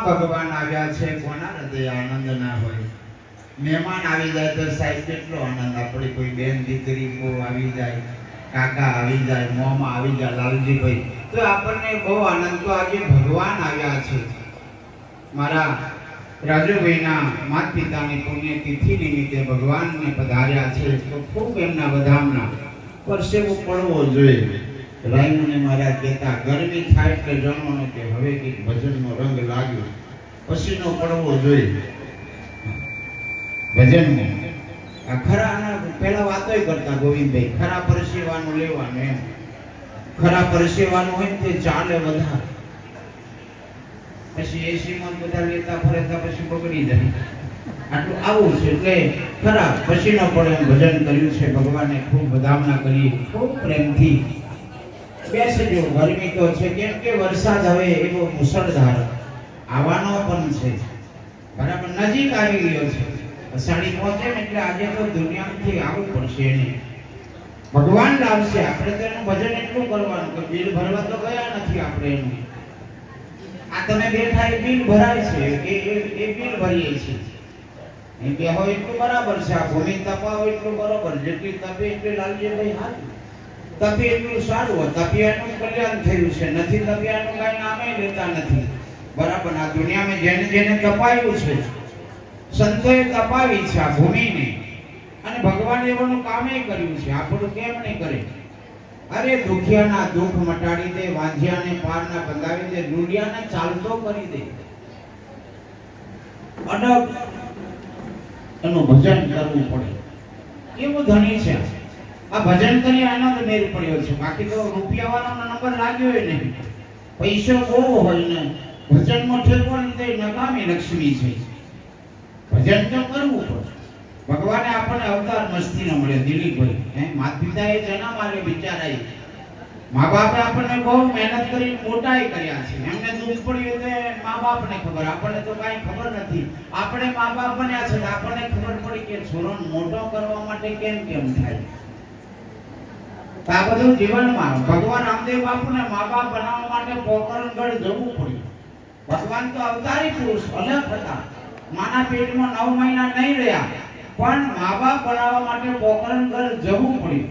ભગવાન આવ્યા છે કોના હૃદય આનંદ ના હોય। મહેમાન આવી જાય તો સાહેબ કેટલો આનંદ, આપણી કોઈ બેન દીકરી બહુ આવી જાય, કાકા આવી જાય, મોમાં આવી જાય, લાલજીભાઈ, તો આપણને બહુ આનંદ। તો આજે ભગવાન આવ્યા છે। મારા રાજુભાઈના માતા પિતાની પુણ્યતિથિ નિમિત્તે ભગવાનને પધાર્યા છે, તો ખૂબ એમના બધામના પરસેવો પડવો જોઈએ। રાયમને મારા કહેતા ગરમી થાય એટલે જાણવાનું કે હવે કંઈક ભજનનો રંગ લાગ્યો, પસીનો પડવો જોઈએ ભજનનો। આ ખરા પેલા વાતોય કરતા ગોવિંદભાઈ, ખરા પરસેવાનું લેવાનું, એમ ખરા પરસેવાનું હોય તે ચાલે વધારે, પછી એસીમાં બધા લેતા ફરતા પછી બગડી જાય। આટલું આવું છે એટલે ખરા પસીનો પડે એમ ભજન કર્યું છે। ભગવાનને ખૂબ વધામણા કરી, ખૂબ પ્રેમથી બેસજો। ગરમી તો છે, કેમ કે વરસાદ હવે એવો મુસળધાર આવવાનો પણ છે, બરાબર નજીક આવી ગયો છે। અષાઢી પહોંચે ને એટલે આજે તો દુનિયાથી આવવું પડશે એને, ભગવાન લાવશે। આપણે તો એનું ભજન એટલું કરવાનું કે બિલ ભરવા તો ગયા નથી આપણે એનું। આ તમે બેઠા એ બિલ ભરાય છે, એ બિલ ભરીએ છીએ, એ બે હોય એટલું બરાબર છે। આ ભૂમિ તપાવો એટલું બરાબર, જેટલી તપે એટલી લાલજીભાઈ હાથ તપે એટલું સારું, તપિયાનું કલ્યાણ થયું છે। નથી તપિયાનું કઈ નામે લેતા નથી, બરાબર। આ દુનિયામાં જેને જેને તપાયું છે, સંતોએ તપાવી છે આ ભૂમિને, અને ભગવાન એવાનું કામે કર્યું છે। આપણું કેમ નહીં કરે? અરે દુખિયાના દુઃખ મટાડી દે, વાંઝિયાને પારના બંધાવી દે, ડુંડિયાને ચાલતો કરી દે। અડગ એનું ભજન કરવું પડે, કેવું ધણી છે આ ભજન કરી આનંદ મેળ પડ્યો છે। બાકી તો રૂપિયાવાળાનો નંબર લાગ્યો હોય નહીં, પૈસો બહુ હોય ને ભજનમાં ઠેરવાની તે નકામી લક્ષ્મી છે। ભજન તો કરવું પડે। ભગવાને આપણને અવતાર મસ્તી ન મળે દિલીપભાઈ, માતા પિતાએ જન્મ આપ્યો બિચારાએ, મા બાપે આપણને બહુ મહેનત કરી મોટાઈ કર્યા છે। એમને દુઃખ પડ્યું તે મા બાપને ખબર, આપણને તો કાંઈ ખબર નથી। આપણે મા બાપ બન્યા છે, આપણને ખબર પડી કે છોરાને મોટો કરવા માટે કેમ કેમ થાય। આ બધું જીવનમાં ભગવાન રામદેવ બાપુને મા બાપ બનાવવા માટે પોકરણગઢ જવું પડ્યું। ભગવાન તો અવતારી પુરુષ અલગ હતા, માના પેટમાં 9 મહિના નહીં રહ્યા, પણ મા બાપ બનાવવા માટે પોકરણગઢ જવું પડ્યું।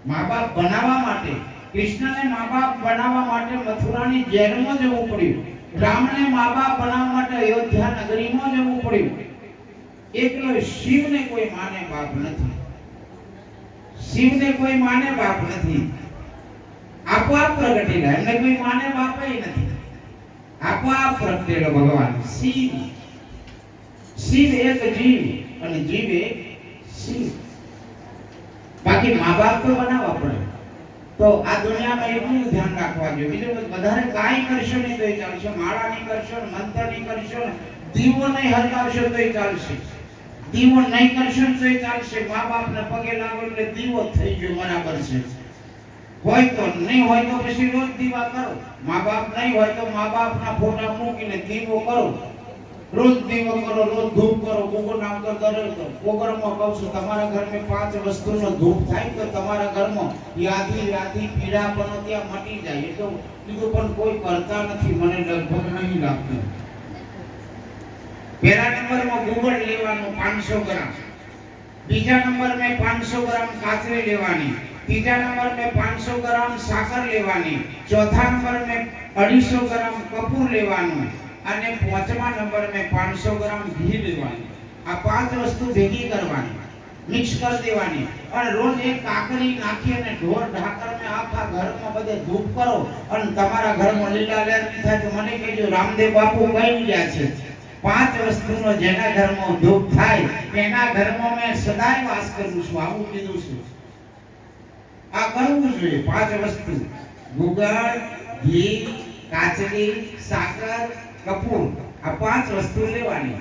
મા બાપ બનાવવા માટે, કૃષ્ણને મા બાપ બનાવવા માટે મથુરાની જેલમાં જવું પડ્યું। રામને મા બાપ બનાવવા માટે અયોધ્યા નગરીમાં જવું પડ્યું। એકલો શિવને કોઈ માને બાપ નથી, શિવને કોઈ માને બાપ નથી, આપોઆપ પ્રગટેલા, એમને કોઈ માને બાપ નથી, આપોઆપ પ્રગટેલો ભગવાન શિવ। શિવ એક જીવ અને જીવ એક શિવ, બાકી મા બાપ તો બનાવવા પડે। તો આ દુનિયામાં એટલું ધ્યાન રાખવા જોઈએ, બીજું વધારે કાંઈ કરશો નહીં તોય ચાલશે, માળા નહીં કરશો, મંત્ર નહીં કરશો, દીવો નહીં હરગાવશો તોય ચાલશે, દીવો નહીં કરશો તોય ચાલશે। મા બાપને પગે લાગો એટલે દીવો થઈ ગયો, બરાબર છે। હોય તો નહીં હોય તો પછી રોજ દીવા કરો, મા બાપ નહીં હોય તો મા બાપના ફોટા મૂકીને દીવો કરો, રોજ દીવો કરો, રોજ ધૂપ કરો, ગોગો નામ તો દરેક કરો। ગોગરમાં કહું છું, તમારા ઘરમાં 5 વસ્તુનો ધૂપ થાય તો તમારા ઘરમાં વ્યાધિ પીડા પણ ત્યાં મટી જાય। એ તો બીજું પણ કોઈ કરતા નથી, મને લગભગ નહીં લાગતું। પહેલા નંબરમાં ગુગળ લેવાનું 500 ગ્રામ, બીજા નંબર में 500 ગ્રામ કાચરી લેવાની, तीजा नंबर में 500 ग्राम साकर लेवानी, चौथा नंबर में 250 ग्राम कपूर लेवानो, અને પાંચમા નંબર में 500 ગ્રામ ઘી લેવાની। આ 5 વસ્તુ ભેગી કરવાની, મિક્સ કરી દેવાની, અને રોજ એક કાકરી નાખી અને ઢોર ઢાકર में આખા ઘરમાં બધે ધૂપ કરો, અને તમારા ઘરમાં લીલા લેર ની થાય તો મને કહેજો, રામદેવ બાપુ કહી ગયા છે 5 વસ્તુનો જેના ઘરમાં ધૂપ થાય તેના ઘરમાં મેં સદાય વાસ કરું છું, આવું કીધું છે। આ કરવું જોઈએ 5 વસ્તુ, ગુગળ, ઘી, કાચરી, સાકર, કપૂર, આ 5 વસ્તુ લેવાની,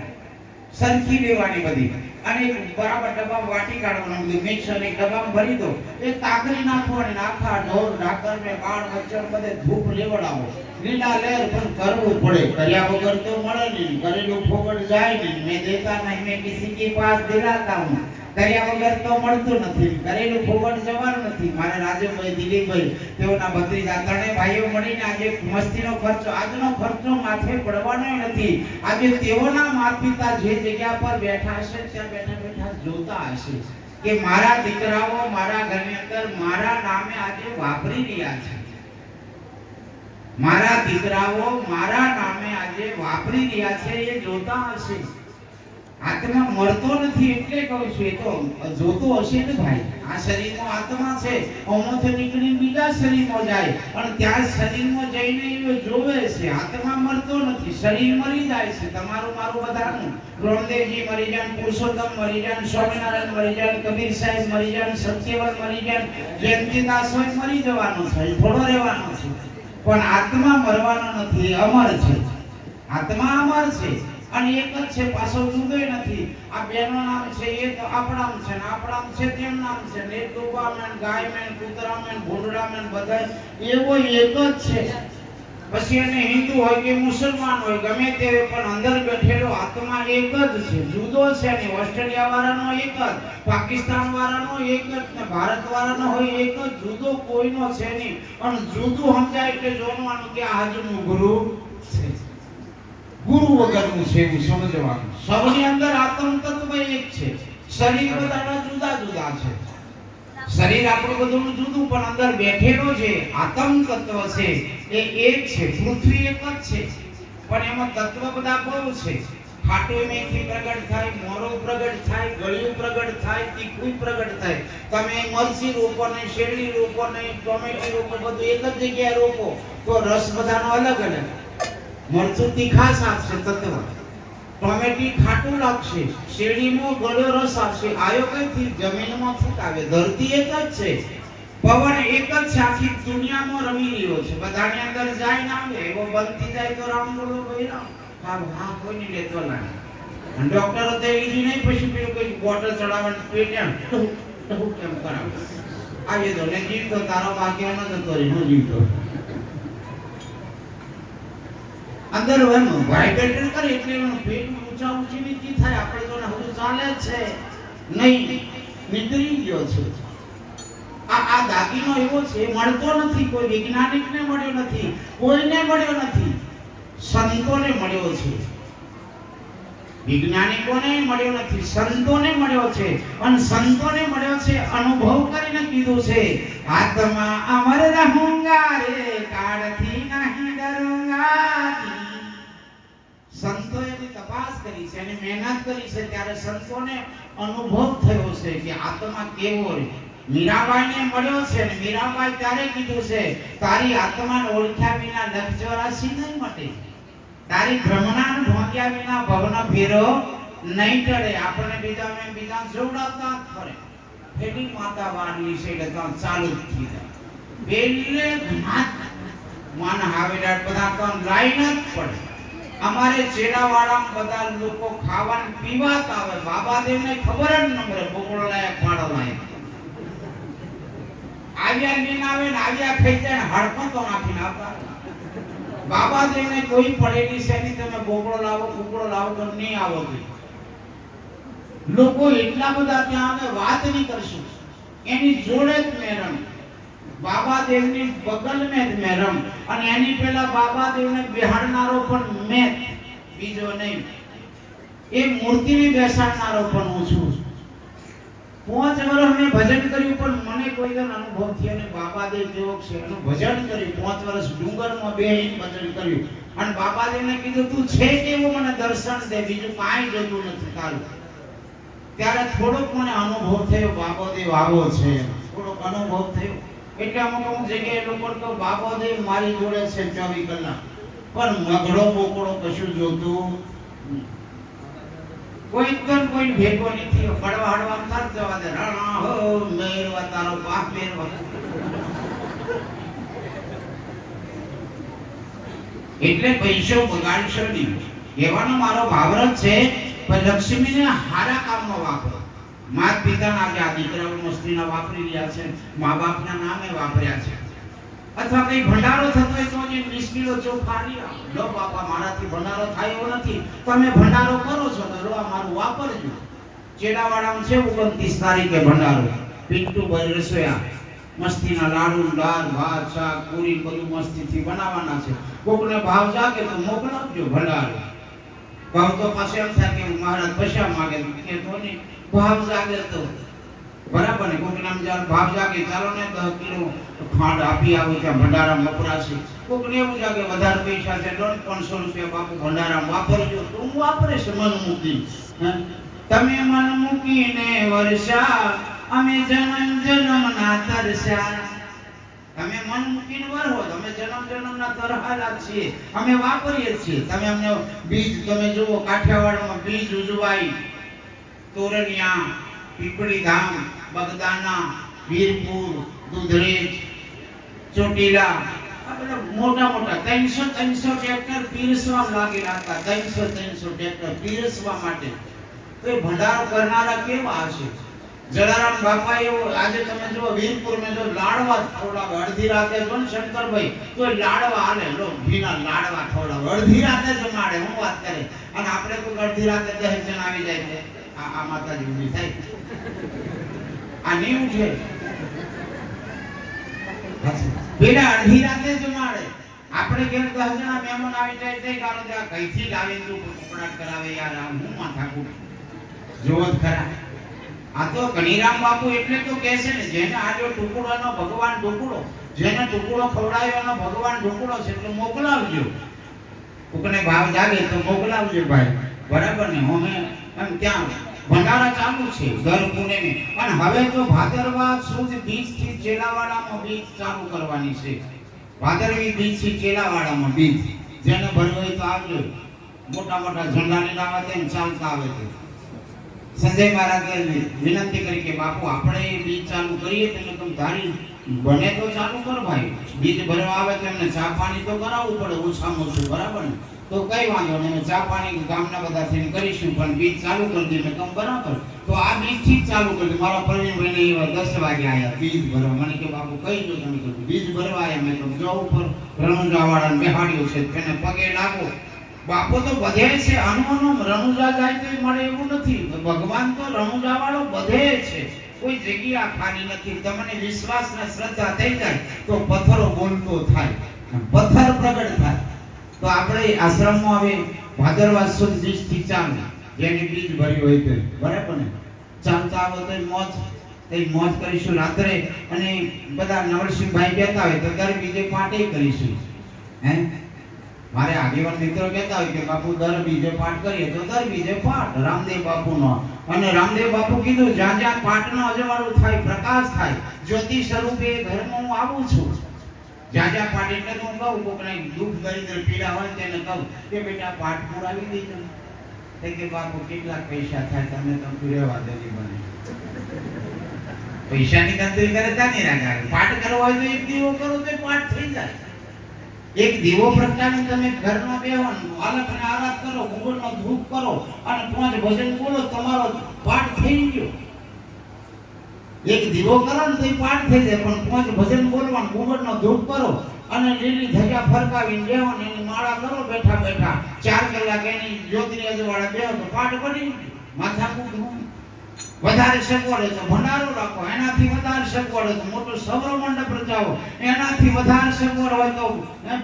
સરખી લેવાની બધી, અને બરાબર ડબ્બામાં વાટી કાઢવાનું, બધું મિક્સ અને ડબ્બામાં ભરી દો। એક કાકરી નાખવાની, આખા ઢોર ઢાકર में બાળ વચ્ચર બધે ધૂપ લેવડાવો, લીલા લેર પણ કરવું પડે, કર્યા વગર તો મળે નહીં, કરેલું ફોગટ જાય નહીં, મેં દેતા નહીં, મેં કિસી કે પાસ દિલાતા હું, કર્યા વગર તો મળતું નથી, કરેલું ફોગટ જવાનું નથી. મારા રાજુભાઈ, દિલીપભાઈ, તેઓના ભત્રીજા ત્રણેય ભાઈઓ મળીને આજે મસ્તીનો ખર્ચો, આજનો ખર્ચો માથે પડવાનો નથી. આજે તેઓના માતા પિતા જે જગ્યા પર બેઠા હશે ત્યાં બેઠા બેઠા જોતા હશે કે મારા દીકરાઓ મારા ઘરની અંદર મારા નામે આજે વાપરી રહ્યા છે, મારા દીકરાઓ મારા નામે આજે વાપરી રહ્યા છે, એ જોતા હશે. આત્મા મરતો નથી એટલે કહું છું, એ તો જોતો હશે ને ભાઈ. આ શરીરનો આત્મા છે, ઓમોથી નીકળીને બીજા શરીરમાં જાય અને ત્યાં શરીરમાં જઈને એ જોવે છે. આત્મા મરતો નથી, શરીર મરી જાય છે. તમારું મારું બધાનું, રોમદેવજી મરી જાય, પુરુષોત્તમ મરી જાય, સ્વામિનારાયણ મરી જાય, કબીર સાહેબ મરી જાય, સત્યવત મરી જાય, જયંતીદાસ મરી જવાનું છે, થોડો રહેવાનો છે. પણ આત્મા મરવાનો નથી, અમર છે. આત્મા અમર છે અને એક જ છે, પાછો જુદોય નથી. આ બેનો નામ છે એ તો આપણામ છે ને આપણામ છે તેમ નામ છે ને, એ ડોબામેન, ગાયમેન, કૂતરામેન, ભૂંડડામેન બધા એવો એક જ છે. પછી એને હિન્દુ હોય કે મુસલમાન હોય ગમે તે, પણ અંદર બેઠેલો આત્મા એક જ છે, જુદો છે નહીં. ઓસ્ટ્રેલિયા વાળાનો એક જ, પાકિસ્તાન વાળાનો એક જ ને ભારત વાળાનો હોય એક જ, જુદો કોઈનો છે નહીં. અને જુદું સમજાય એટલે જોવાનું કે આજનું ગુરુ છે, ગુરુ વગરનું છે એવું સમજવાનું. સૌની અંદર આત્મ તત્વ એક છે, શરીર બધાના જુદા જુદા છે. શરીર આપણું બધું જુદું, પણ અંદર બેઠેલો છે આત્મ તત્વ છે એ એક છે. પૃથ્વી એક જ છે પણ એમાં તત્વ બધા બહુ છે. ખાટું મેથી પ્રગટ થાય, મોરું પ્રગટ થાય, ગળ્યું પ્રગટ થાય, તીખું પ્રગટ થાય. તમે મરચી રોપો ને, શેરડી રોપો ને, ટોમેટી રોપો, બધું એક જ જગ્યાએ રોપો તો રસ બધાનો અલગ અલગ. મરચું તીખાશ આપશે તત્વ, ટોમેટી ખાટું લાગશે, શેરડીમાં ગળ્યો રસ આપશે. આયો કઈથી? જમીનમાંથી આવે. ધરતી એક જ છે, પવન એક જ છે, આખી દુનિયામાં રમી રહ્યો છે. બધાની અંદર જાય ના આવે, એવો બનતી જાય તો રામ બોલો ભાઈ રામ. હા કોઈની લેતો લાગે. અને ડોક્ટરો તો એવી નહીં, પછી પેલું કોઈ બોટલ ચડાવવાનું પેટ એમ કેમ કરાવે. આવી દો ને જીવતો તારો વાક્ય ન જતો રહી, હું જીવતો અંદર વાઇબ્રેશન કરે એટલે એનું પેટ ઊંચા ઊંચી નીચી થાય. આપણે તો હજુ ચાલે જ છે નહીં, નીકળી ગયો છે. આ દાગીનો એવો છે, મળતો નથી. કોઈ વૈજ્ઞાનિકને મળ્યો નથી, કોઈને મળ્યો નથી, સંતોને મળ્યો છે. વૈજ્ઞાનિકોને મળ્યો નથી, સંતોને મળ્યો છે. અને સંતોને મળ્યો છે અનુભવ કરીને કીધું છે, આત્મા અમર રહુંગા રે, કાળથી નહીં ડરુંગા. સંતોએ એની તપાસ કરી છે અને મહેનત કરી છે, ત્યારે સંતોને અનુભવ થયો છે કે આત્મા કેવો રે. મીરાબાઈને મળ્યો છે અને મીરાબાઈ ત્યારે કીધું છે, તારી આત્માને ઓળખ્યા વિના લક્ષ 84 નહીં મટે, તારી ભ્રમણાને ઢોંગ્યા વિના ભવનો ફેરો નહીં ટળે. આપણે બીજા જોડાતા ફરે એની માતા વાડલી છે એટલે તો ચાલુ જ થઈ જાય. બેલે ઘાત માન હાવેડા બધા તો લાઈન જ પડે. અમારે ચેડાવાળા બધા લોકો ખાવાનું પીવાતા આવે, બાબા દેવને ખબર જ ન પડે બોકડો લાયક પાડો લાયક. આવ્યા નીન આવે ને આવ્યા ખાઈ જાય, હડકો તો નાખીને આવતા. બાબા દેવને કોઈ પડેલી છે નહીં, તમે બોકડો લાવો કુકડો લાવો તો નહીં આવો. લોકો એટલા બધા ત્યાં આવે, વાત નહીં કરશું, એની જોડે જ મેરમ, બાબા દેવની બગલ મેં જ મેરમ. અને એની પહેલા બાબા દેવને બેહાડનારો પણ મેં, બીજો નહીં. એ મૂર્તિને બેસાડનારો પણ હું છું. 5 વર્ષ મેં ભજન કર્યું પણ મને કોઈ દર અનુભવ થયો ને બાબા દેવ જેવો છે એનું ભજન કર્યું. 5 વર્ષ ડુંગરમાં બેહીને ભજન કર્યું અને બાબા દેવને કીધું તું છે કેવો મને દર્શન દે, બીજું કાંઈ જોતું નથી તારું. ત્યારે થોડોક મને અનુભવ થયો બાબા દેવ આવો છે, થોડોક અનુભવ થયો. એટલે અમુક જગ્યાએ લોકો તો બાબા દેવ મારી જોડે છે 24 કલાક, પણ મગડો બોકડો કશું જોતું કોઈ ભેગો નથી. પડવા હડવા થાર જવા દે, રાણા હો મેરવા તારો બાપ મેરવા. એટલે પૈસો બગાડશો નહીં એવાનો મારો ભાવરત છે. પણ લક્ષ્મીને હારા કામમાં વાપરો. માત પિતાના આજે આ દીકરાઓ મસ્તીના વાપરી રહ્યા છે, મા બાપના નામે વાપર્યા છે. અથવા કઈ ભંડારો થતો હોય તો જે 20 કિલો ચોખા આલી આવો. લો બાપા મારાથી ભંડારો થાય એવો નથી, તમે ભંડારો કરો છો તો લો આ મારું વાપરજો. ચેડાવાડામાં છે 29 તારીખે ભંડારો, પિન્ટુભાઈ રસોયા મસ્તીના લાડુ, દાળ, ભાત, શાક, પૂરી બધું મસ્તીથી બનાવવાના છે. કોકને ભાવ જાગે તો મોકલાવજો ભંડારો. ભાવ તો પાસે એમ થાય કે મહારાજ પૈસા માંગે કે તો નહીં, ભાવ જાગે તો બરાબર ને. કોકને આમ જ્યારે ભાવ જાગે ચાલો ને 10 કિલો ખાંડ આપી આવું ત્યાં ભંડારામાં વપરાશે. કોકને એવું જાગે વધારે પૈસા છે 500 રૂપિયા બાપુ ભંડારામાં વાપરજો, તો હું વાપરીશ મન મૂકી. તમે મન મૂકીને વર્ષા, અમે જન્મ જન્મના તરસ્યા. તમે મન મૂકીને વરહો, તમે જન્મ જન્મના તરહાલા છીએ, અમે વાપરીએ છીએ. તમે અમને બીજ, તમે જુઓ કાઠિયાવાડમાં બીજ ઉજવાય, તોરણિયા, પીપળીધામ, બગદાના, વીરપુર, દુધરેજ, ચોટીલા, આ બધા મોટા મોટા 300 ટ્રેક્ટર પીરસવા લાગેલા હતા. 300 ટ્રેક્ટર પીરસવા માટે. તો એ ભંડારો કરનારા કેવા હશે? જલારામ બાપા એવો, આજે તમે જો વીરપુર મેં જો લાડવા ખવડાવે અડધી રાતે, જો ને શંકરભાઈ તો લાડવા હાલે, લો ઘીના લાડવા ખવડાવે અડધી રાતે જમાડે. હું વાત કરે, અને આપણે કોઈ અડધી રાતે 10 જણ આવી જાય છે, આ માતાજી ઊભી થાય, આ નહીં ઉઠે. પેલા અડધી રાતે જમાડે. આપણે ઘેર 10 જણા મહેમાન આવી જાય તે કારણ કે આ કઈથી લાવીને તું કપડાટ કરાવે યાર, આ હું માથા કૂટ જોવો જ ખરા. આ તો કનીરામ બાપુ એટલે તો કહે છે ને, જેને આજો ટુકડોનો ભગવાન ટુકડો, જેને ટુકડો ખવડાવ્યોનો ભગવાન ટુકડો છે, એટલે મોકલાવજો. કોકને ભાવ જાગે તો મોકલાવજો ભાઈ, બરાબર ને. અમે એમ ત્યાં ભંડારા ચાલુ છે દર પૂનમે, અને હવે તો ભાદરવા સુદ બીજ થી ચેલાવાડામાં બીજ ચાલુ કરવાની છે. ભાદરવી બીજ થી ચેલાવાડામાં બીજ, જેને ભરવું હોય તો આવજો. મોટા મોટા ઝંડા લઈને આવે તેમ ચાલતા આવે છે. સંજય મહારાજે વિનંતી કરી કે બાપુ આપણે બીજ ચાલુ કરીએ તો તમે ધારી બને તો ચાલુ કરો ભાઈ. બીજ ભરવા આવે તો એમને ચા પાણી તો કરાવવું પડે ઓછામાં ઓછું, બરાબર ને. તો કઈ વાંધો નહીં, ચા પાણી ગામના બધા થઈને કરીશું, પણ બીજ ચાલુ કરી દે મેં કમ બરાબર. તો આ બીજ થી જ ચાલુ કર્યું. મારા પ્રવીણભાઈને એવા 10 વાગે આવ્યા બીજ ભરવા. મને કે બાપુ કઈ જો તમે કહ્યું બીજ ભરવા આવ્યા. મેં તો જો ઉપર રણુજાવાળાને બેહાડ્યો છે, તેને પગે લાગો. બાપુ તો બધે છે, આનું રણુજા જાય તો મળે એવું નથી. ભગવાન તો રણુજા વાળો બધે છે, કોઈ જગ્યા ખાલી નથી. તમને વિશ્વાસ ને શ્રદ્ધા થઈ જાય તો પથ્થરો બોલતો થાય, પથ્થર પ્રગટ થાય. તો આપણે આશ્રમમાં હવે ભાદરવા સુદ બીજ થી ચાલુ, જેની બીજ ભરી હોય તે, બરાબર ને. ચાલતા આવો તો મોજ કરીશું રાત્રે. અને બધા નવરસિંહભાઈ કહેતા હોય તો દર બીજે પાઠે કરીશું. હે મારે આગેવાન મિત્રો કહેતા હોય કે બાપુ દર બીજે પાઠ કરીએ તો દર બીજે પાઠ રામદેવ બાપુનો. અને રામદેવ બાપુ કીધું જ્યાં જ્યાં પાઠનો અજવાળું થાય, પ્રકાશ થાય, જ્યોતિ સ્વરૂપે ઘરમાં હું આવું છું. જ્યાં જ્યાં પાઠ, એટલે હું કહું કોકને દુઃખ દરિદ્ર પીડા હોય તેને કહું કે બેટા પાઠ પુરાવી દેજો. કે બાપુ કેટલા પૈસા થાય, તમે તો રહેવા દેવી બને. પૈસાની ગણતરી કરે ત્યાં નહીં રાખે. પાઠ કરવો હોય તો એક દીવો કરો તો પાઠ થઈ જાય. એક દીવો પ્રગટાવીને તમે ઘરમાં બેહવાનું, હાલત અને આરાધ કરો, ઘૂંઘટનો ધૂપ કરો અને 5 ભજન બોલો, તમારો પાઠ થઈ ગયો. એક દીવો કરો ને તો પાઠ થઈ જાય, પણ 5 ભજન બોલવાનું, ઘૂંઘટનો ધૂપ કરો અને લીલી ધજા ફરકાવીને બેહવાની, એની માળા કરો બેઠા બેઠા 4 કલાક એની જ્યોતિની અજવાળે બેહો તો પાઠ બની માથાકૂટ. વધારે સગવડ તો ભંડારો રાખો, એનાથી વધારે સગવડ તો મોટો સૌર મંડપ રચાવો, એનાથી વધારે સગવડ હોય તો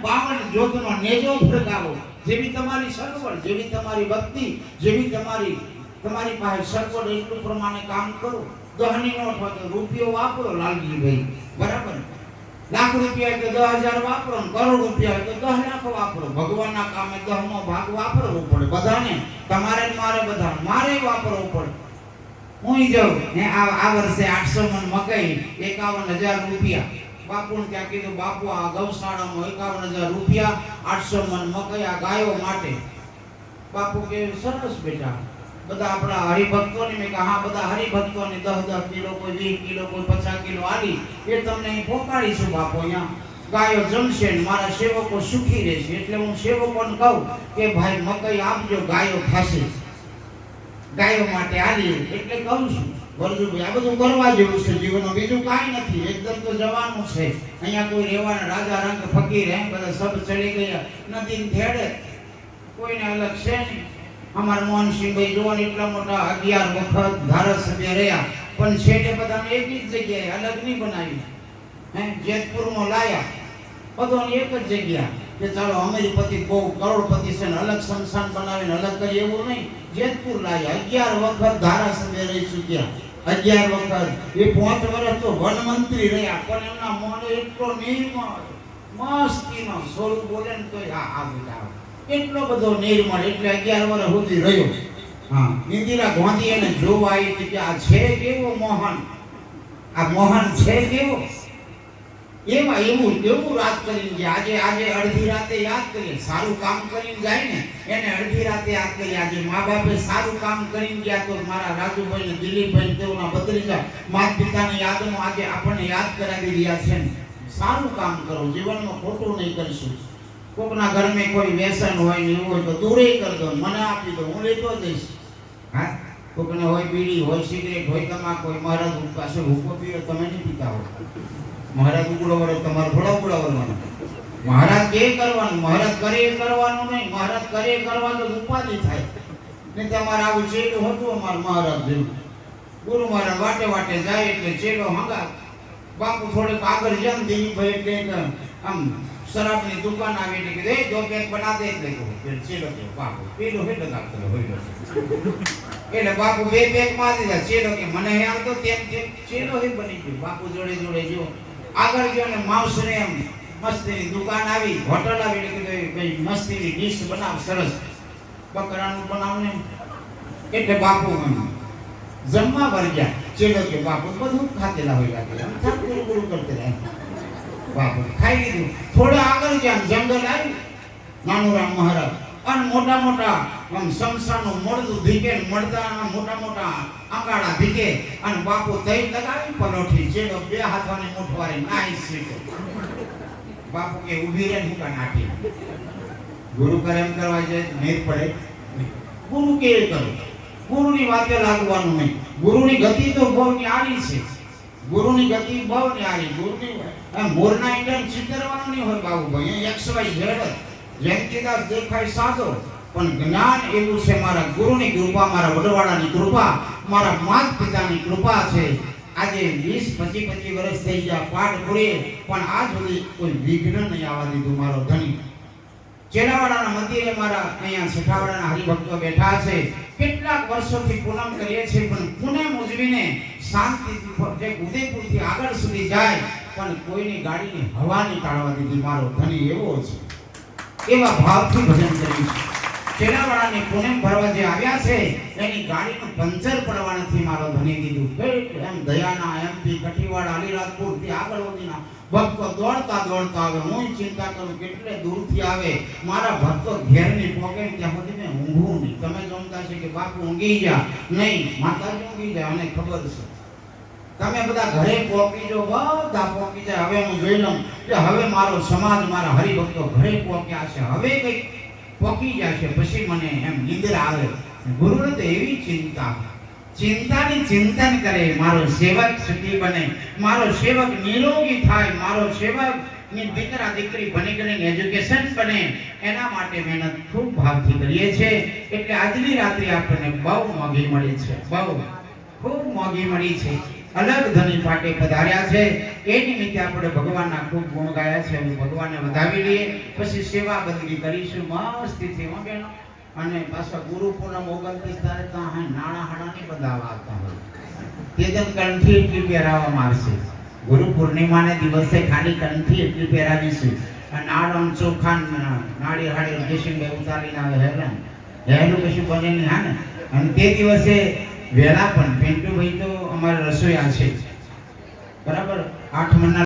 52 જ્યોતનો નેજો ફરકાવો. જેવી તમારી સગવડ, જેવી તમારી ભક્તિ, જેવી તમારી પાસે સગવડ, એટલું પ્રમાણે કામ કરો. દહની નોટ હોય તો રૂપિયો વાપરો લાલજીભાઈ, બરાબર. લાખ રૂપિયા હોય તો 10,000 વાપરો, કરોડ રૂપિયા હોય તો 10 લાખ વાપરો. ભગવાનના કામે 10મો ભાગ વાપરવો પડે બધાને. તમારે મારે બધા મારે વાપરવો પડે. હું જાઉં ને આ વર્ષે 800 મણ મકાઈ, 51,000 રૂપિયા. બાપુને ત્યાં કીધું બાપુ આ ગૌશાળામાં 51,000 રૂપિયા, 800 મણ મકાઈ આ ગાયો માટે. બાપુ કે સરસ બેટા. બધા આપણા હરિભક્તોને, મેં કહ્યું હા બધા હરિભક્તોને 10-10 કિલો, કોઈ 20 કિલો, કોઈ 50 કિલો આલી એ તમને અહીં પહોંચાડીશું બાપુ. અહીંયા ગાયો જમશે ને મારા સેવકો સુખી રહેશે. એટલે હું સેવકોને કહું કે ભાઈ મકાઈ આપજો, ગાયો ખાશે. ગાયો માટે આલી એટલે કહું છું, વરજુભાઈ આ બધું કરવા જેવું છે જીવનમાં, બીજું કાંઈ નથી. એકદમ તો જવાનું છે. અહીંયા કોઈ રહેવાના રાજા રંગ ફકીર એમ બધા સબ ચડી ગયા નદી થેડે, કોઈને અલગ છે નહીં. અમારા મોહનસિંહભાઈ જોવાની એટલા મોટા 11 વખત ધારાસભ્ય રહ્યા, પણ છેડે બધાને એક જ જગ્યાએ અલગ નહીં બનાવી. જેતપુરમાં લાયા બધાની એક જ જગ્યા કે ચાલો અમીરપતિ બહુ કરોડપતિ છે ને અલગ સ્મશાન બનાવીને અલગ કરી, એવું નહીં. જેતપુર લાયા, 11 વખત ધારાસભ્ય રહી ચૂક્યા, 11 વખત. એ 5 વર્ષ તો વનમંત્રી રહ્યા, પણ એમના મોને એટલો નિર્મળ મસ્તીનો સ્વરૂપ બોલે ને તો આ બેટા એટલો બધો નિર્મળ, એટલે 11 વર્ષ સુધી રહ્યો. હા, ઇન્દિરા ગાંધી એને જોવા આવી હતી કે આ છે કેવો મોહન, આ મોહન છે કેવો. એમાં એવું રાત કરીને ગયા. આજે અડધી રાતે યાદ કરીએ, સારું કામ કરીને જાય ને એને અડધી રાતે યાદ કરીએ. આજે મા બાપે સારું કામ કરીને ગયા તો મારા રાજુભાઈ ને દિલીપભાઈ તેઓના ભત્રીજા માતા પિતાની યાદમાં આજે આપણને યાદ કરાવી રહ્યા છે ને. સારું કામ કરો, જીવનમાં ખોટું નહીં કરશું. કોકના ઘરમાં કોઈ વ્યસન હોય ને એવું હોય તો દૂરે કરી દો, મને આપી દો, હું લેતો જઈશ. હા, કોકને હોય બીડી હોય સિગરેટ હોય તમાકુ હોય, મહારાજ પાસે હુક્કો પીવો તમે નહીં પીતા હો. મહારાજ ઉગડો વડે તમારે થોડા ઉગડાવવાનું. મહારાજ કે કરવાનું, મહારાજ કરે એ કરવાનું નહીં. મહારાજ કરે એ કરવાનું ઉપાધિ થાય ને. તમારે આવું ચેલું હતું અમારું મહારાજ જેવું. ગુરુ મહારાજ વાટે વાટે જાય એટલે ચેલો હંગા. બાપુ થોડેક આગળ જેમ દિલીપભાઈ એટલે આમ શરાબની દુકાન આવી એટલે કે દો પેક બના દે, એટલે ચેલો કે બાપુ પેલો હે લગાવતો હોય એટલે બાપુ 2 પેક માં દીધા. ચેલો કે મને હે આવતો તેમ ચેલો હે બની ગયો. બાપુ જોડે જોડે જો આગળ ગયો ને માવસરે એમ મસ્તીની દુકાન આવી, હોટલ આવી એટલે કે ભાઈ મસ્તીની ડીશ બનાવ, સરસ બકરાનું બનાવ ને. એટલે બાપુ જમવા વર્ગ્યા. ચેલો કે બાપુ બધું ખાતેલા હોય લાગે, ગુરુ ગુરુ કરતે રહે. બાપુ ખાઈ લીધું. થોડા આગળ ગયા, જંગલ આવ્યું, નાનુરામ મહારાજ અને મોટા મોટા આમ સમસાનું મળદું ધીકે, મળદાના મોટા મોટા આંકાડા ધીકે અને બાપુ દહીં લગાવી પલોઠી. ચેલો 2 હાથોની મુઠવારી નાઈ સીટો. બાપુ કે ઊભી રહે મુકા નાખી. ગુરુ કરે એમ કરવા જાય નહીં પડે. ગુરુ કે કરો, ગુરુની વાતે લાગવાનું નહીં. ગુરુની ગતિ તો બહુ ન્યારી છે, ગુરુની ગતિ બહુ ન્યારી. ગુરુની મોરના ઇન્ડિયન ચિતરવાનું નહીં હોય બાબુભાઈ, XYZ જયંતિદાસ દેખાય સાદો, પણ જ્ઞાન એવું છે મારા ગુરુની કૃપા, મારા વડવાળાની કૃપા, મારા માતા પિતાની કૃપા છે. આજે 20-25 વર્ષ થઈ ગયા પાઠ પૂરી, પણ આજ સુધી કોઈ વિઘ્ન નહીં આવવા દીધું. મારો ધણી ચેલાવાડાના મંદિરે મારા અહીંયા સઠાવાડાના હરિભક્તો બેઠા છે. કેટલાક વર્ષોથી પૂનમ કરીએ છીએ, પણ પૂનમ ઉજવીને શાંતિથી ઉદયપુરથી આગળ સુધી જાય, પણ કોઈની ગાડીની હવા નહીં કાઢવા દીધી. મારો ધણી એવો છે, એવા ભાવથી ભજન કર્યું છે. ચેલાવાડાની પૂનમ ભરવા જે આવ્યા છે એની ગાડીનું પંચર પડવા નથી મારો ધણી દીધું. એમ દયાના એમપી કઠીવાડા અલીરાજપુરથી આગળ વધીના ભક્તો દોડતા દોડતા આવે. હું ચિંતા કરું કેટલે દૂરથી આવે, મારા ભક્તો ઘેરની પોકે ત્યાં સુધી મેં ઊંઘું નહીં. તમે જમતા છે કે બાપુ ઊંઘી જા, નહીં માતાજી ઊંઘી જાય, અને ખબર છે તમે બધા ઘરે પોકી જો, બધા પોકી જાય. હવે હું જોઈ લઉં કે હવે મારો સમાજ, મારા હરિભક્તો ઘરે પોક્યા છે, હવે કઈ પોકી જશે, પછી મને એમ નિંદ્રા આવે. ગુરુને તો એવી ચિંતા, ચિંતાની ચિંતન કરે, મારો સેવક સુખી બને, મારો સેવક નિરોગી થાય, મારો સેવક ની દીકરા દીકરી બની કરીને એજ્યુકેશન બને, એના માટે મહેનત ખૂબ ભાવથી કરીએ છીએ. એટલે આજની રાત્રિ આપણને બહુ મોંઘી મળી છે, બહુ ખૂબ મોંઘી મળી છે. અલગ ધની પાટે પધાર્યા છે, એ નિમિત્તે આપણે ભગવાનના ખૂબ ગુણ ગાયા છે. અમે ભગવાનને વધાવી લઈએ, પછી સેવા બદલી કરીશું મસ્તીથી બહેનો. અને પાછા ગુરુ પૂનમ 29 તારીખ નાણા હાડાની બધાવા આવતા હોય, તેજન કંઠી એટલી પહેરાવવામાં આવશે. ગુરુ પૂર્ણિમાને દિવસે ખાલી કંઠી એટલી પહેરાવીશું. અને નાડમ ચોખા નાળી હાડી દેશી ઉતારીને આવે, હેરાન હેલું કશું બને નહીં. હા ને, અને તે દિવસે વેલા પણ પિન્ટુભાઈ તો અમારે રસોઈયા છે, બરાબર 8 મહિના